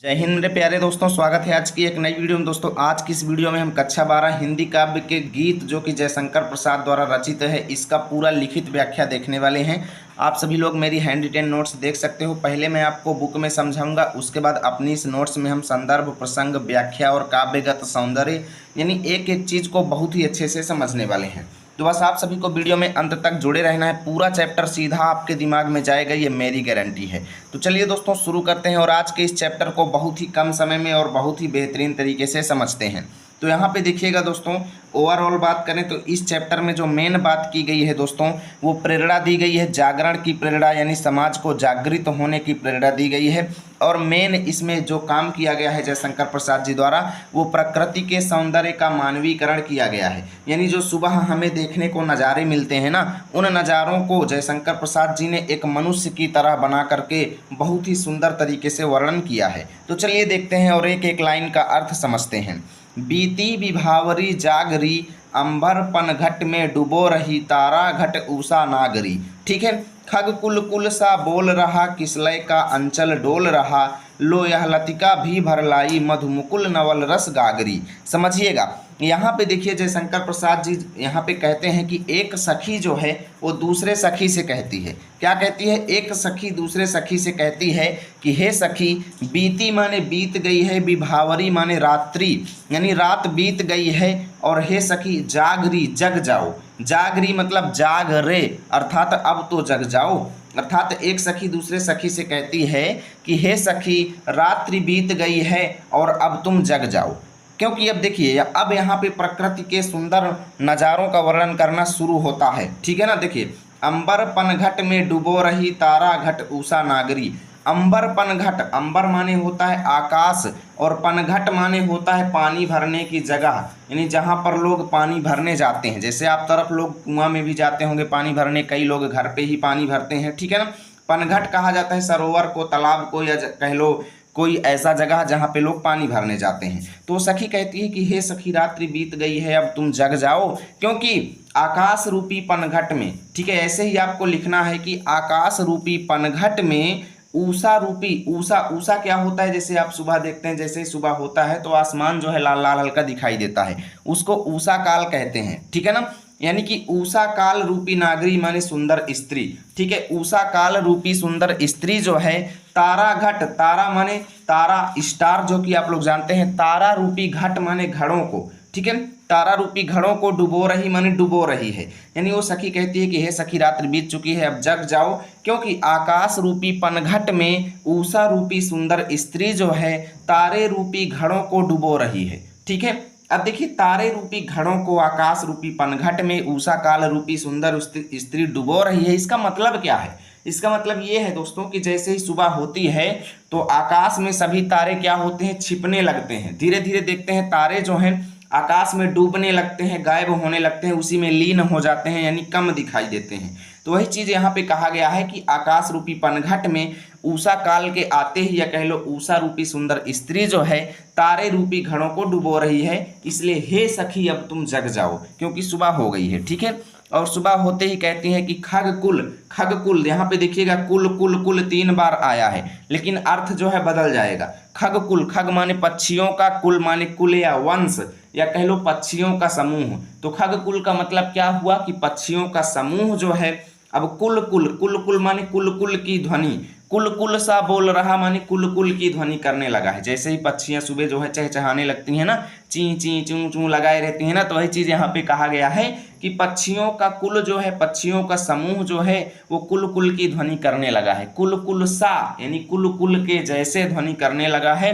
जय हिंद मेरे प्यारे दोस्तों, स्वागत है आज की एक नई वीडियो में। दोस्तों आज की इस वीडियो में हम कक्षा 12 हिंदी काव्य के गीत जो कि जयशंकर प्रसाद द्वारा रचित है, इसका पूरा लिखित व्याख्या देखने वाले हैं। आप सभी लोग मेरी हैंड रिटेन नोट्स देख सकते हो। पहले मैं आपको बुक में समझाऊंगा, उसके बाद अपनी इस नोट्स में हम संदर्भ, प्रसंग, व्याख्या और काव्यगत सौंदर्य यानी एक एक चीज़ को बहुत ही अच्छे से समझने वाले हैं। तो बस आप सभी को वीडियो में अंत तक जुड़े रहना है। पूरा चैप्टर सीधा आपके दिमाग में जाएगा, ये मेरी गारंटी है। तो चलिए दोस्तों शुरू करते हैं और आज के इस चैप्टर को बहुत ही कम समय में और बहुत ही बेहतरीन तरीके से समझते हैं। तो यहाँ पे देखिएगा दोस्तों, ओवरऑल बात करें तो इस चैप्टर में जो मेन बात की गई है दोस्तों, वो प्रेरणा दी गई है, जागरण की प्रेरणा यानी समाज को जागृत होने की प्रेरणा दी गई है। और मेन इसमें जो काम किया गया है जयशंकर प्रसाद जी द्वारा, वो प्रकृति के सौंदर्य का मानवीकरण किया गया है। यानी जो सुबह हमें देखने को नज़ारे मिलते हैं ना, उन नज़ारों को जयशंकर प्रसाद जी ने एक मनुष्य की तरह बना करके बहुत ही सुंदर तरीके से वर्णन किया है। तो चलिए देखते हैं और एक एक लाइन का अर्थ समझते हैं। बीती विभावरी जागरी, अंबर पनघट में डुबो रही तारा घट ऊषा नागरी। ठीक है। खग कुल कुल सा बोल रहा, किसलय का अंचल डोल रहा, लो यह लतिका भी भर लाई, मधुमुकुल नवल रस गागरी। समझिएगा, यहाँ पे देखिए जयशंकर प्रसाद जी यहाँ पे कहते हैं कि एक सखी जो है वो दूसरे सखी से कहती है। क्या कहती है? एक सखी दूसरे सखी से कहती है कि हे सखी, बीती माने बीत गई है, विभावरी माने रात्रि यानी रात बीत गई है, और हे सखी जागरी जग जाओ। जागरी मतलब जाग रे, अर्थात अब तो जग जाओ। अर्थात एक सखी दूसरे सखी से कहती है कि हे सखी, रात्रि बीत गई है और अब तुम जग जाओ। क्योंकि अब देखिए, अब यहाँ पे प्रकृति के सुंदर नज़ारों का वर्णन करना शुरू होता है। ठीक है ना। देखिए, अंबर पनघट में डुबो रही तारा घट ऊषा नागरी। अंबर पनघट, अंबर माने होता है आकाश और पनघट माने होता है पानी भरने की जगह, यानी जहाँ पर लोग पानी भरने जाते हैं। जैसे आप तरफ लोग कुआं में भी जाते होंगे पानी भरने, कई लोग घर पे ही पानी भरते हैं। ठीक है ना। पनघट कहा जाता है सरोवर को, तालाब को, या कह लो कोई ऐसा जगह जहाँ पे लोग पानी भरने जाते हैं। तो सखी कहती है कि हे सखी, रात्रि बीत गई है, अब तुम जग जाओ, क्योंकि आकाश रूपी पनघट में, ठीक है, ऐसे ही आपको लिखना है कि आकाश रूपी पनघट में ऊषा रूपी, ऊषा, ऊषा क्या होता है? जैसे आप सुबह देखते हैं, जैसे ही सुबह होता है तो आसमान जो है लाल लाल हल्का दिखाई देता है, उसको ऊषा काल कहते हैं। ठीक है ना। यानी कि ऊषा काल रूपी नागरी माने सुंदर स्त्री। ठीक है। ऊषा काल रूपी सुंदर स्त्री जो है, तारा घट, तारा माने तारा, स्टार जो कि आप लोग जानते हैं, तारा रूपी घट माने घड़ों को। ठीक है। तारा रूपी घड़ों को डुबो रही माने डुबो रही है। यानी वो सखी कहती है कि हे सखी, रात्रि बीत चुकी है, अब जग जाओ, क्योंकि आकाश रूपी पनघट में ऊषा रूपी सुंदर स्त्री जो है तारे रूपी घड़ों को डुबो रही है। ठीक है। अब देखिए, तारे रूपी घड़ों को आकाश रूपी पनघट में ऊषा काल रूपी सुंदर स्त्री डुबो रही है। इसका मतलब क्या है? इसका मतलब ये है दोस्तों कि जैसे ही सुबह होती है तो आकाश में सभी तारे क्या होते हैं? छिपने लगते हैं। धीरे धीरे देखते हैं तारे जो हैं आकाश में डूबने लगते हैं, गायब होने लगते हैं, उसी में लीन हो जाते हैं, यानी कम दिखाई देते हैं। तो वही चीज़ यहाँ पे कहा गया है कि आकाश रूपी पनघट में ऊषा काल के आते ही, या कह लो ऊषा रूपी सुंदर स्त्री जो है तारे रूपी घड़ों को डुबो रही है। इसलिए हे सखी, अब तुम जग जाओ, क्योंकि सुबह हो गई है। ठीक है। और सुबह होते ही कहती हैं कि खग कुल, खग कुल, यहाँ पे देखिएगा कुल कुल कुल 3 बार आया है, लेकिन अर्थ जो है बदल जाएगा। खग कुल, खग माने पक्षियों का, कुल माने कुल या वंश, या कह लो पक्षियों का समूह। तो खग कुल का मतलब क्या हुआ कि पक्षियों का समूह जो है। अब कुल कुल, कुल कुल माने कुल कुल की ध्वनि, कुल कुल सा बोल रहा माने कुल कुल की ध्वनि करने लगा है। जैसे ही पक्षियां सुबह जो है चहचहाने लगती हैं ना, ची ची चूं चूं लगाए रहती हैं ना, तो वही चीज़ यहाँ पे कहा गया है कि पक्षियों का कुल जो है, पक्षियों का समूह जो है, वो कुल कुल की ध्वनि करने लगा है। कुल कुल सा यानी कुल कुल के जैसे ध्वनि करने लगा है।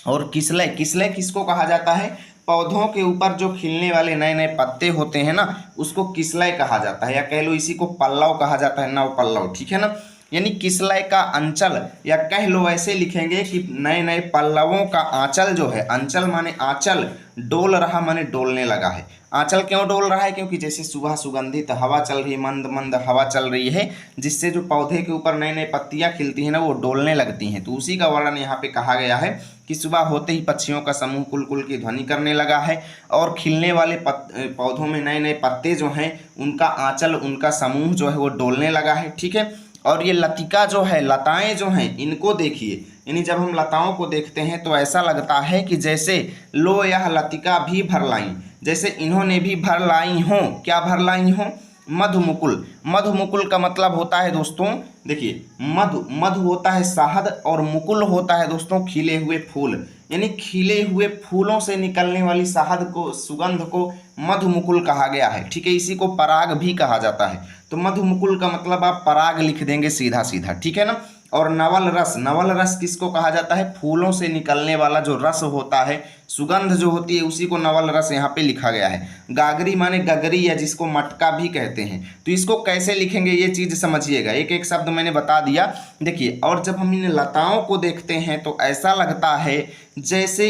और किसलय, किसलय किसको कहा जाता है? पौधों के ऊपर जो खिलने वाले नए नए पत्ते होते हैं ना, उसको किसलय कहा जाता है, या कह लो इसी को पल्लव कहा जाता है, नव पल्लव। ठीक है ना। यानी किसलय का अंचल, या कह लो ऐसे लिखेंगे कि नए नए पल्लवों का आंचल जो है, अंचल माने आंचल, डोल रहा माने डोलने लगा है। आंचल क्यों डोल रहा है? क्योंकि जैसे सुबह सुगंधित हवा चल रही है, मंद मंद हवा चल रही है, जिससे जो पौधे के ऊपर नए नए पत्तियां खिलती हैं ना, वो डोलने लगती हैं। तो उसी का वर्णन यहाँ पे कहा गया है कि सुबह होते ही पक्षियों का समूह कुल कुल की ध्वनि करने लगा है, और खिलने वाले पौधों में नए नए पत्ते जो हैं, उनका आंचल, उनका समूह जो है वो डोलने लगा है। ठीक है। और ये लतिका जो है, लताएं जो हैं, इनको देखिए, यानी जब हम लताओं को देखते हैं तो ऐसा लगता है कि जैसे लो यह लतिका भी भर लाई, जैसे इन्होंने भी भर लाई हों। क्या भर लाई हों? मधुमुकुल। मधुमुकुल का मतलब होता है दोस्तों, देखिए मधु होता है शहद और मुकुल होता है दोस्तों खिले हुए फूल, यानी खिले हुए फूलों से निकलने वाली शहद को, सुगंध को मधुमुकुल कहा गया है। ठीक है, इसी को पराग भी कहा जाता है। तो मधुमुकुल का मतलब आप पराग लिख देंगे सीधा सीधा, ठीक है ना। और नवल रस, नवल रस किसको कहा जाता है? फूलों से निकलने वाला जो रस होता है, सुगंध जो होती है, उसी को नवल रस यहाँ पे लिखा गया है। गागरी माने गगरी, या जिसको मटका भी कहते हैं। तो इसको कैसे लिखेंगे ये चीज समझिएगा, एक एक शब्द मैंने बता दिया। देखिए, और जब हम इन लताओं को देखते हैं तो ऐसा लगता है जैसे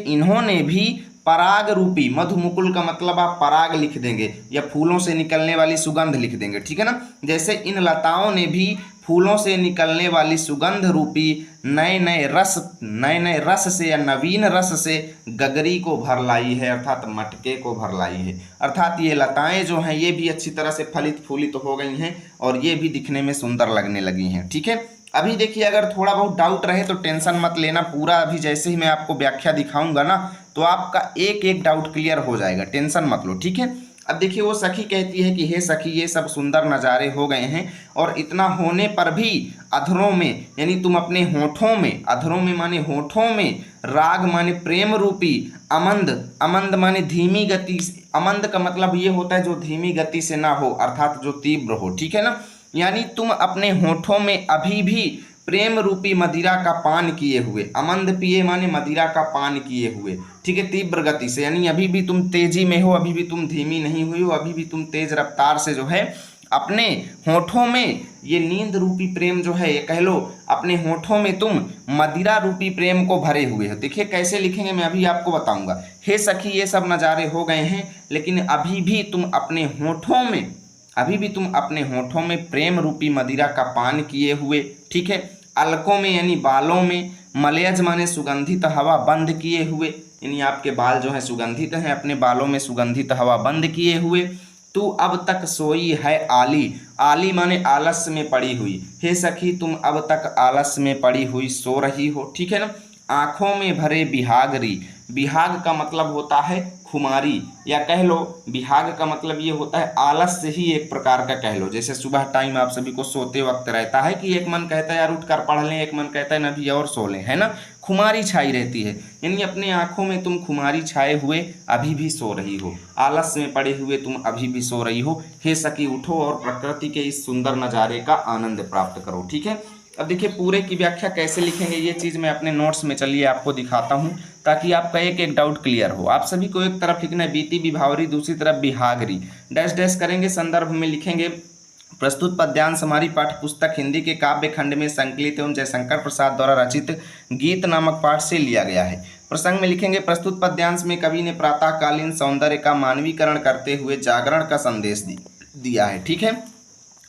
इन्होंने भी पराग रूपी, मधुमुकुल का मतलब आप पराग लिख देंगे या फूलों से निकलने वाली सुगंध लिख देंगे, ठीक है ना। जैसे इन लताओं ने भी फूलों से निकलने वाली सुगंध रूपी नए नए रस से या नवीन रस से गगरी को भर लाई है, अर्थात मटके को भर लाई है। अर्थात ये लताएं जो हैं ये भी अच्छी तरह से फलित फूलित हो गई हैं और ये भी दिखने में सुंदर लगने लगी हैं। ठीक है, अभी देखिए, अगर थोड़ा बहुत डाउट रहे तो टेंशन मत लेना, पूरा अभी जैसे ही मैं आपको व्याख्या दिखाऊंगा ना तो आपका एक एक डाउट क्लियर हो जाएगा, टेंशन मत लो, ठीक है। अब देखिए, वो सखी कहती है कि हे सखी, ये सब सुंदर नज़ारे हो गए हैं और इतना होने पर भी अधरों में, यानी तुम अपने होठों में, अधरों में माने होठों में, राग माने प्रेम रूपी, अमंद, अमंद माने धीमी गति, अमंद का मतलब ये होता है जो धीमी गति से ना हो, अर्थात जो तीव्र हो, ठीक है ना। यानी तुम अपने होठों में अभी भी प्रेम रूपी मदिरा का पान किए हुए, अमंद पिए माने मदिरा का पान किए हुए, ठीक है, तीव्र गति से, यानी अभी भी तुम तेजी में हो, अभी भी तुम धीमी नहीं हुई हो, अभी भी तुम तेज रफ्तार से जो है अपने होठों में ये नींद रूपी प्रेम जो है, ये कह लो अपने होठों में तुम मदिरा रूपी प्रेम को भरे हुए हो। देखिए कैसे लिखेंगे मैं अभी आपको बताऊंगा। हे सखी, ये सब नज़ारे हो गए हैं लेकिन अभी भी तुम अपने होठों में प्रेम रूपी मदिरा का पान किए हुए, ठीक है। अलकों में यानी बालों में, मलयज माने सुगंधित हवा बंद किए हुए, यानी आपके बाल जो है सुगंधित हैं, अपने बालों में सुगंधित हवा बंद किए हुए। तू अब तक सोई है आली, आली माने आलस्य में पड़ी हुई, हे सखी तुम अब तक आलस्य में पड़ी हुई सो रही हो, ठीक है ना। आँखों में भरे बिहागरी, बिहाग का मतलब होता है खुमारी, या कह लो बिहाग का मतलब ये होता है आलस्य ही एक प्रकार का, कह लो जैसे सुबह टाइम आप सभी को सोते वक्त रहता है कि एक मन कहता है यार उठ कर पढ़ लें, एक मन कहता है ना भी और सो लें, है ना। खुमारी छाई रहती है, यानी अपने आंखों में तुम खुमारी छाए हुए अभी भी सो रही हो, आलस्य में पड़े हुए तुम अभी भी सो रही हो। हे सखी उठो और प्रकृति के इस सुंदर नज़ारे का आनंद प्राप्त करो, ठीक है। अब देखिए पूरे की व्याख्या कैसे लिखेंगे ये चीज़ मैं अपने नोट्स में चलिए आपको दिखाता हूँ ताकि आपका एक एक डाउट क्लियर हो। आप सभी को एक तरफ लिखना है बीती विभावरी, दूसरी तरफ बिहागरी, डैश डैश करेंगे, संदर्भ में लिखेंगे प्रस्तुत पद्यांश हमारी पाठ्य पुस्तक हिंदी के काव्य खंड में संकलित एवं जयशंकर प्रसाद द्वारा रचित गीत नामक पाठ से लिया गया है। प्रसंग में लिखेंगे प्रस्तुत पद्यांश में कवि ने प्रातःकालीन सौंदर्य का मानवीकरण करते हुए जागरण का संदेश दिया है, ठीक है।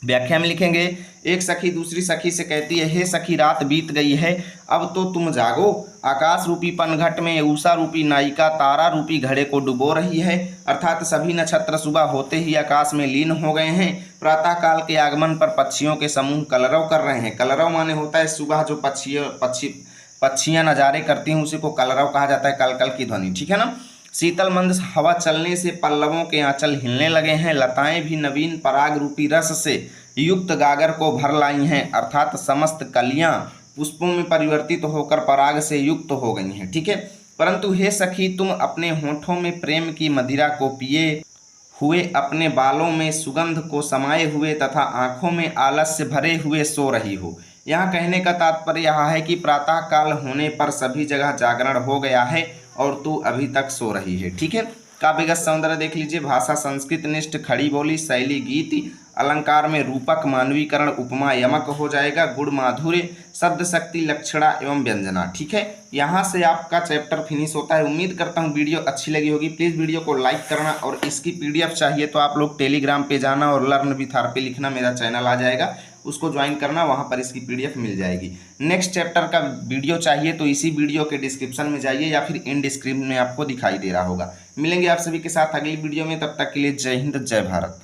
व्याख्या में लिखेंगे एक सखी दूसरी सखी से कहती है हे सखी रात बीत गई है अब तो तुम जागो, आकाश रूपी पनघट में उषा रूपी नायिका तारा रूपी घड़े को डुबो रही है, अर्थात सभी नक्षत्र सुबह होते ही आकाश में लीन हो गए हैं। प्रातः काल के आगमन पर पक्षियों के समूह कलरव कर रहे हैं, कलरव माने होता है सुबह जो पक्षियां नज़ारे करती हैं उसी को कलरव कहा जाता है, कल कल की ध्वनि, ठीक है ना। शीतल मंद हवा चलने से पल्लवों के आंचल हिलने लगे हैं, लताएं भी नवीन पराग रूपी रस से युक्त गागर को भर लाई हैं, अर्थात समस्त कलियां पुष्पों में परिवर्तित होकर पराग से युक्त हो गई हैं, ठीक है। परंतु हे सखी तुम अपने होठों में प्रेम की मदिरा को पिए हुए, अपने बालों में सुगंध को समाये हुए तथा आंखों में आलस्य भरे हुए सो रही हो। यहाँ कहने का तात्पर्य यह है कि प्रातः काल होने पर सभी जगह जागरण हो गया है और तू अभी तक सो रही है, ठीक है। काव्यगत सौंदर्य देख लीजिए, भाषा संस्कृत निष्ठ, खड़ी बोली, शैली गीति, अलंकार में रूपक मानवीकरण उपमा यमक हो जाएगा, गुण माधुर्य, शब्द शक्ति, लक्षणा एवं व्यंजना, ठीक है। यहाँ से आपका चैप्टर फिनिश होता है। उम्मीद करता हूँ वीडियो अच्छी लगी होगी। प्लीज़ वीडियो को लाइक करना और इसकी PDF चाहिए तो आप लोग टेलीग्राम पे जाना और लर्न विथ आर पे लिखना, मेरा चैनल आ जाएगा, उसको ज्वाइन करना, वहाँ पर इसकी PDF मिल जाएगी। नेक्स्ट चैप्टर का वीडियो चाहिए तो इसी वीडियो के डिस्क्रिप्शन में जाइए या फिर इन डिस्क्रिप्शन में आपको दिखाई दे रहा होगा। मिलेंगे आप सभी के साथ अगली वीडियो में, तब तक के लिए जय हिंद जय भारत।